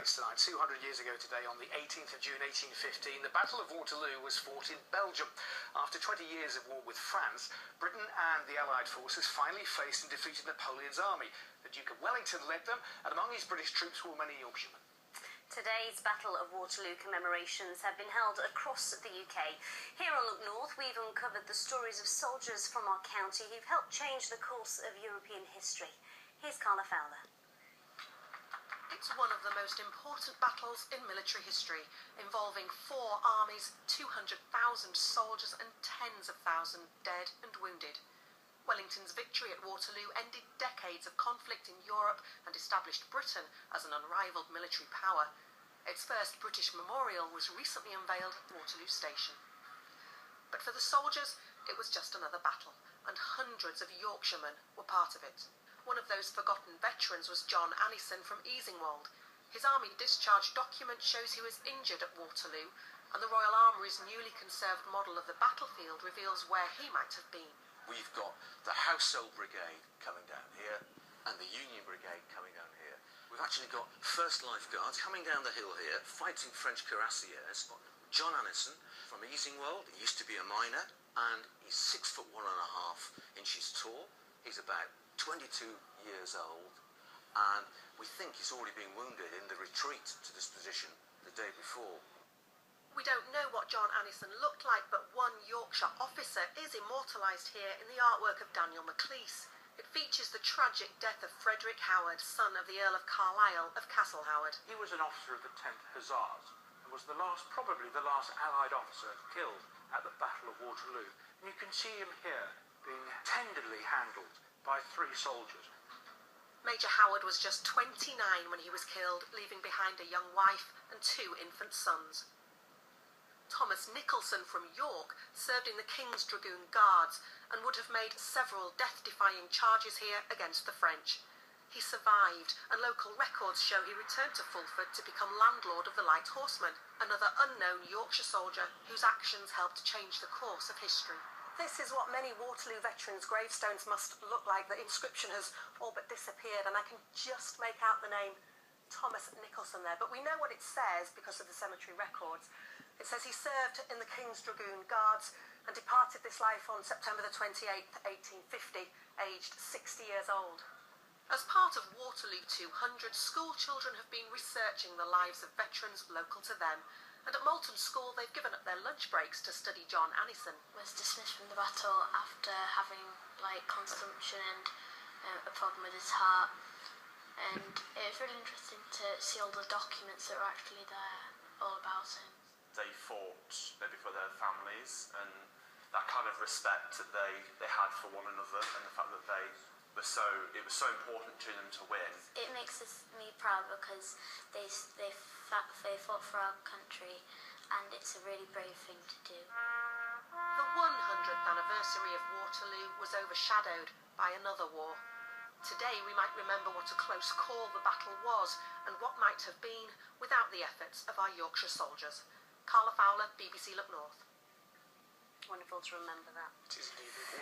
highlights tonight. 200 years ago today, on the 18th of June 1815, the Battle of Waterloo was fought in Belgium. After 20 years of war with France, Britain and the Allied forces finally faced and defeated Napoleon's army. The Duke of Wellington led them, and among his British troops were many Yorkshiremen. Today's Battle of Waterloo commemorations have been held across the UK. Here on Look North, we've uncovered the stories of soldiers from our county who've helped change the course of European history. Here's Carla Fowler. It's one of the most important battles in military history, involving 4 armies, 200,000 soldiers and tens of thousands dead and wounded. Wellington's victory at Waterloo ended decades of conflict in Europe and established Britain as an unrivalled military power. Its first British memorial was recently unveiled at Waterloo Station. But for the soldiers, it was just another battle, and hundreds of Yorkshiremen were part of it. One of those forgotten veterans was John Annison from Easingwold. His army discharge document shows he was injured at Waterloo, and the Royal Armoury's newly conserved model of the battlefield reveals where he might have been. We've got the Household Brigade coming down here and the Union Brigade coming down here. We've actually got 1st Life Guards coming down the hill here, fighting French cuirassiers. John Annison from Easingwold, he used to be a miner, and he's 6'1.5" tall. He's about 22 years old, and we think he's already been wounded in the retreat to this position the day before. We don't know what John Annison looked like, but one Yorkshire officer is immortalised here in the artwork of Daniel Maclise. It features the tragic death of Frederick Howard, son of the Earl of Carlisle of Castle Howard. He was an officer of the 10th Hussars and was probably the last Allied officer killed at the Battle of Waterloo. And you can see him here being tenderly handled by 3 soldiers. Major Howard was just 29 when he was killed, leaving behind a young wife and 2 infant sons. Thomas Nicholson from York served in the King's Dragoon Guards and would have made several death-defying charges here against the French. He survived, and local records show he returned to Fulford to become landlord of the Light Horsemen, another unknown Yorkshire soldier whose actions helped change the course of history. This is what many Waterloo veterans' gravestones must look like. The inscription has all but disappeared, and I can just make out the name Thomas Nicholson there. But we know what it says because of the cemetery records. It says he served in the King's Dragoon Guards and departed this life on September the 28th, 1850, aged 60 years old. As part of Waterloo 200, school children have been researching the lives of veterans local to them. And at Malton School, they've given up their lunch breaks to study John Annison. Was dismissed from the battle after having consumption and a problem with his heart. And it was really interesting to see all the documents that were actually there, all about him. They fought maybe for their families, and that kind of respect that they had for one another, and the fact that it was so important to them to win. It makes me proud because they fought for our country, and it's a really brave thing to do. The 100th anniversary of Waterloo was overshadowed by another war. Today we might remember what a close call the battle was, and what might have been without the efforts of our Yorkshire soldiers. Carla Fowler, BBC Look North. Wonderful to remember that. It is indeed.